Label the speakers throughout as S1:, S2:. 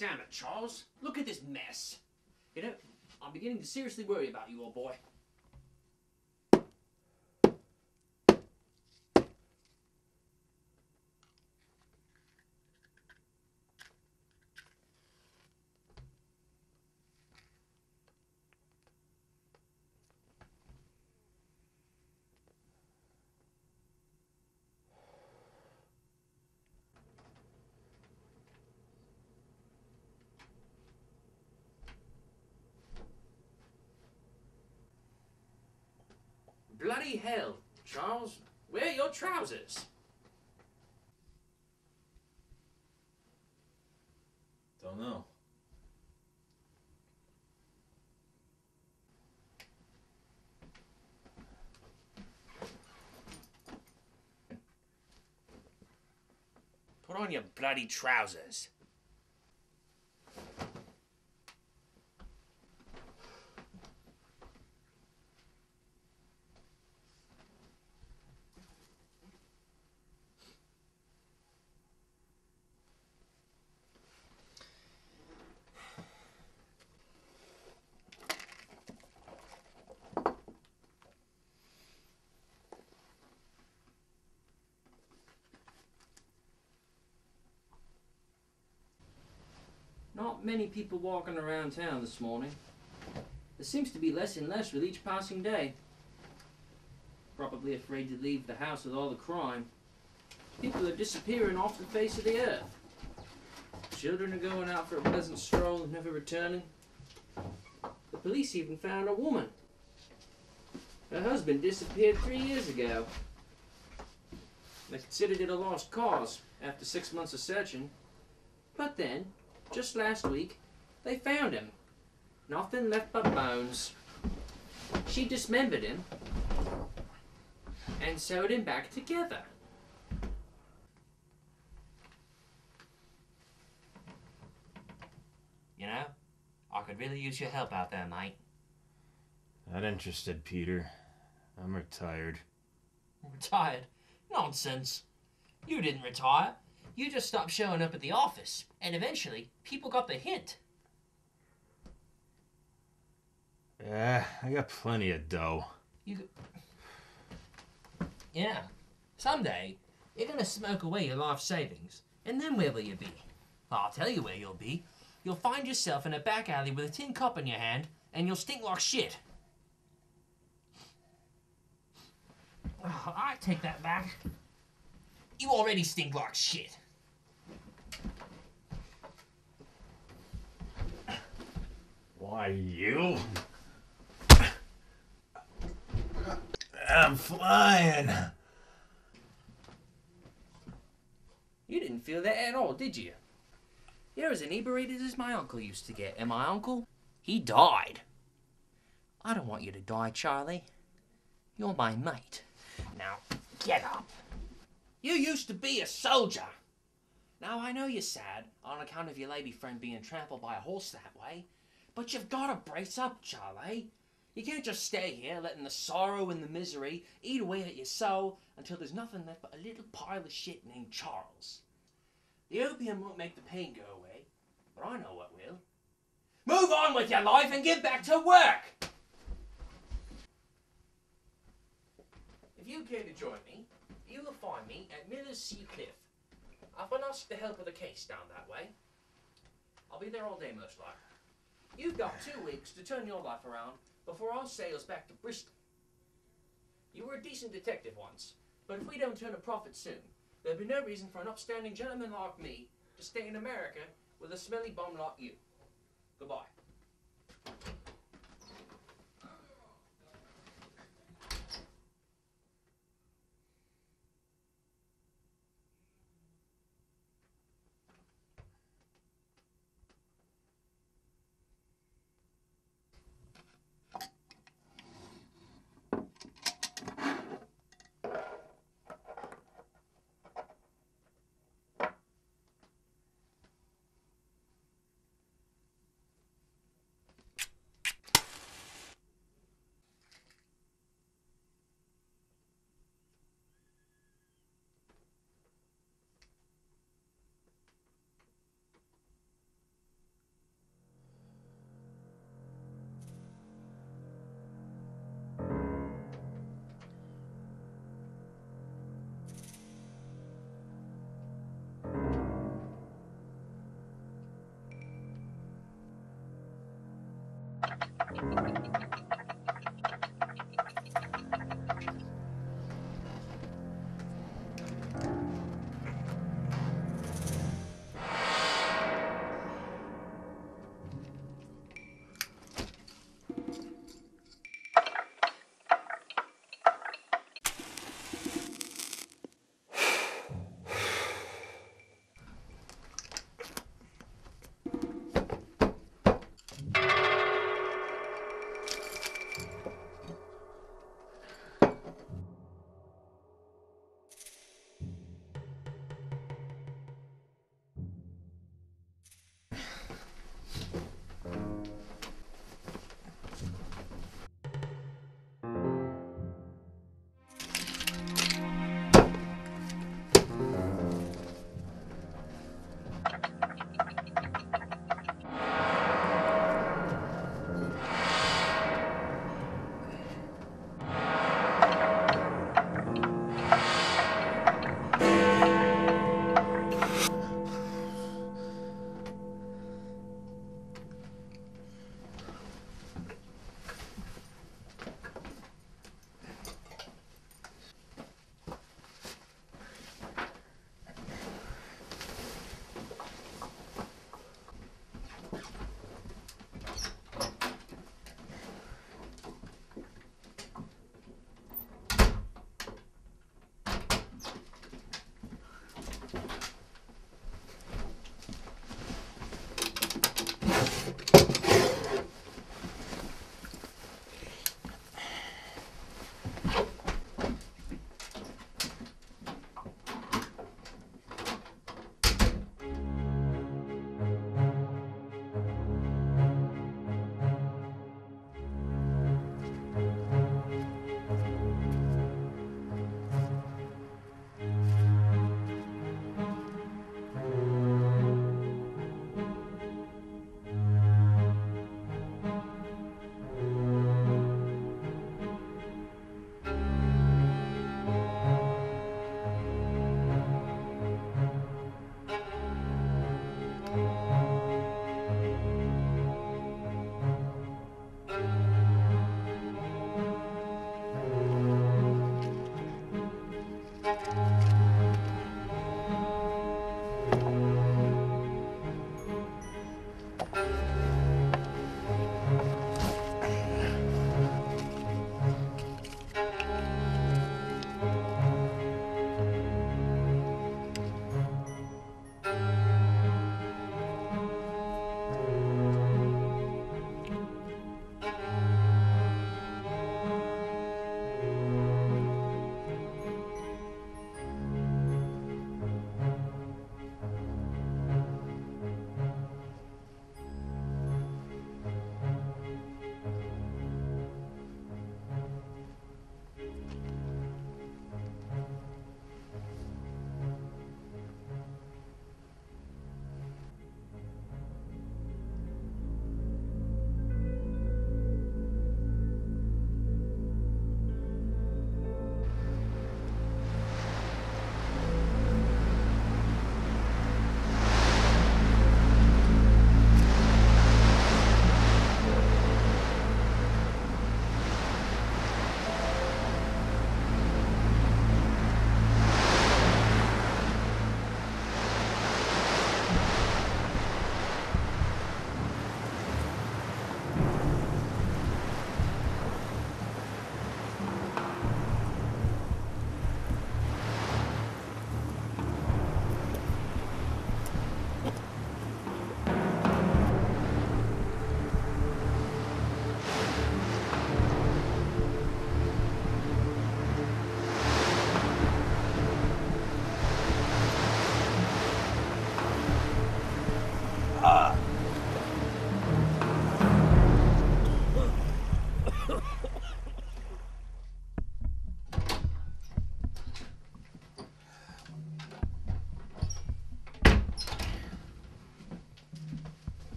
S1: Damn it, Charles. Look at this mess. You know, I'm beginning to seriously worry about you, old boy. Bloody hell, Charles. Where are your trousers?
S2: Don't know.
S1: Put on your bloody trousers. Not many people walking around town this morning. There seems to be less and less with each passing day. Probably afraid to leave the house with all the crime. People are disappearing off the face of the earth. Children are going out for a pleasant stroll and never returning. The police even found a woman. Her husband disappeared 3 years ago. They considered it a lost cause after 6 months of searching. But then, just last week, they found him. Nothing left but bones. She dismembered him and sewed him back together.
S3: You know, I could really use your help out there, mate.
S2: Not interested, Peter. I'm retired.
S3: Retired? Nonsense. You didn't retire. You just stopped showing up at the office, and eventually, people got the hint.
S2: Yeah, I got plenty of dough.
S3: Yeah. Someday, you're gonna smoke away your life savings, and then where will you be? I'll tell you where you'll be. You'll find yourself in a back alley with a tin cup in your hand, and you'll stink like shit. Oh, I take that back. You already stink like shit.
S2: Why, you? I'm flying.
S1: You didn't feel that at all, did you? You're as inebriated as my uncle used to get, and my uncle, he died. I don't want you to die, Charlie. You're my mate. Now, get up. You used to be a soldier. Now, I know you're sad on account of your lady friend being trampled by a horse that way, but you've got to brace up, Charlie. You can't just stay here letting the sorrow and the misery eat away at your soul until there's nothing left but a little pile of shit named Charles. The opium won't make the pain go away, but I know what will. Move on with your life and get back to work! If you care to join me, you will find me at Miller's Sea Cliff. I've been asked to help with a case down that way. I'll be there all day most likely. You've got 2 weeks to turn your life around before our sails back to Bristol. You were a decent detective once, but if we don't turn a profit soon, there'll be no reason for an upstanding gentleman like me to stay in America with a smelly bum like you. Goodbye.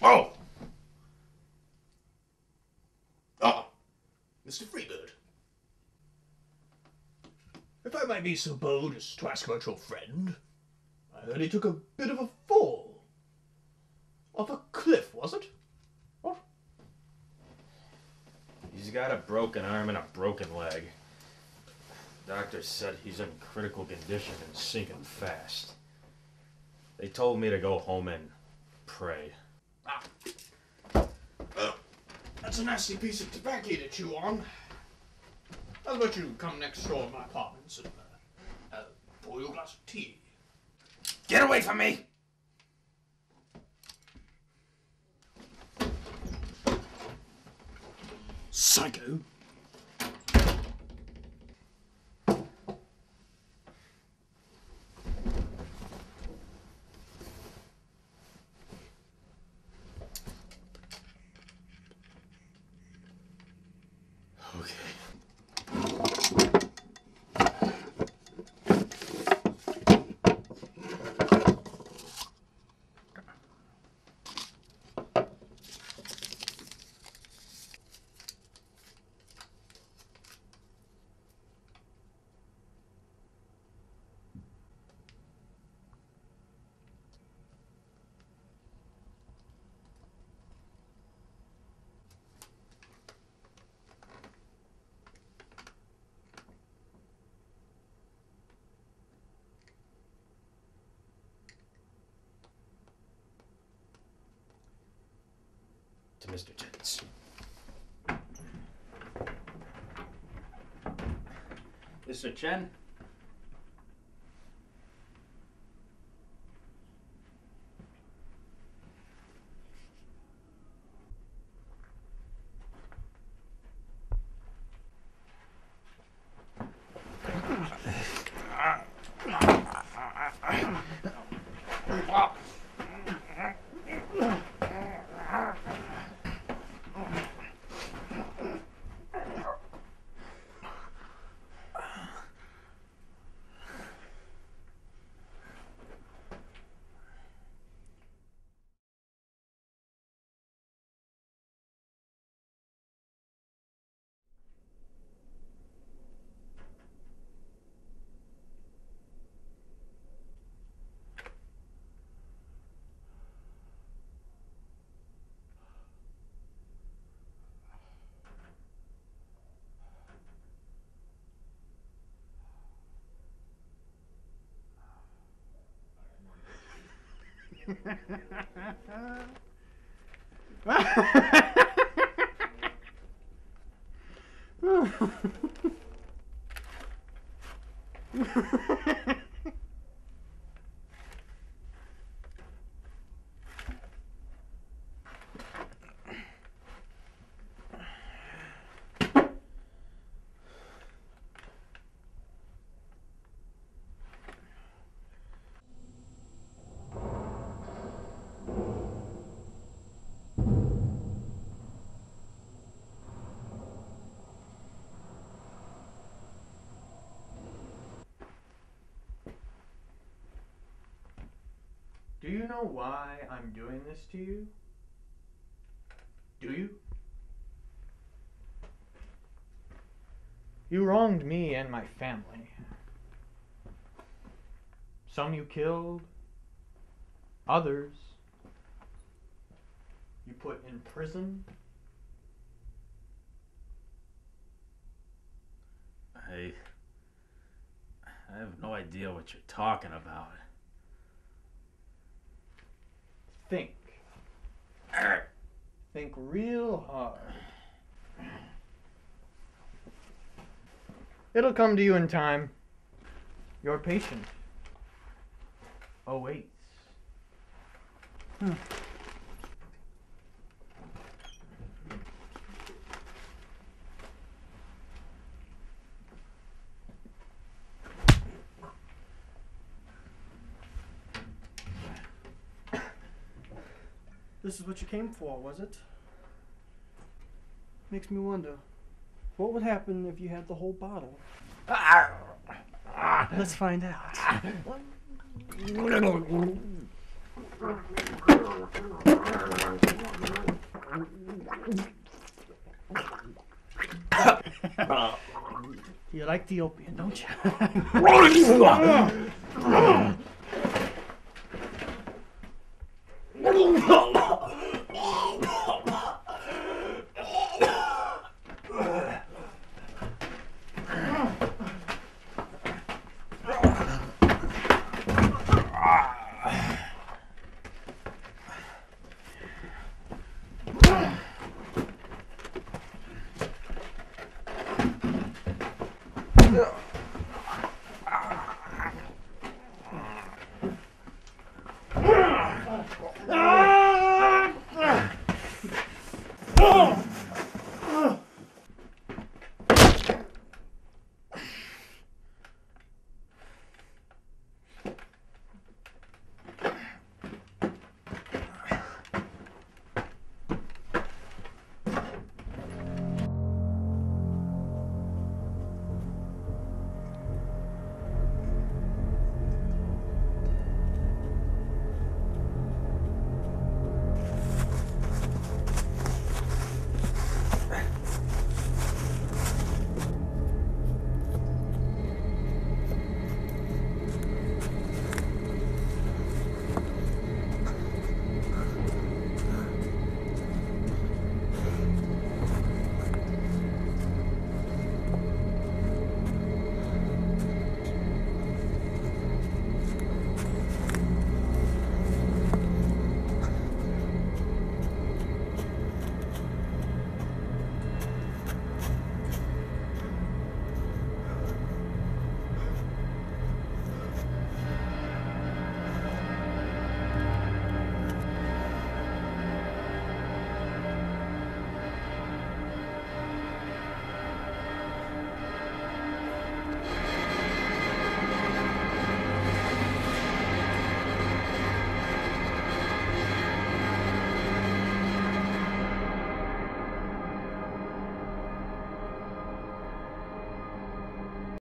S4: Oh! Ah, Mr. Freebird. If I might be so bold as to ask about your friend, I heard he took a bit of a fall. Off a cliff, was it? What?
S2: got a broken arm and a broken leg. Doctor said he's in critical condition and sinking fast. They told me to go home and pray.
S4: That's a nasty piece of tobacco to chew on. How about you come next door to my apartments and pour you a glass of tea?
S2: Get away from me!
S4: Psycho.
S2: To Mr. Jennings. Mr. Chen?
S5: Do you know why I'm doing this to you? Do you? You wronged me and my family. Some you killed, others you put in prison.
S2: I have no idea what you're talking about.
S5: Think. Think real hard. It'll come to you in time. Your patient awaits.
S6: This is what you came for, was it? Makes me wonder, what would happen if you had the whole bottle? Let's find out. You like the opium, don't you?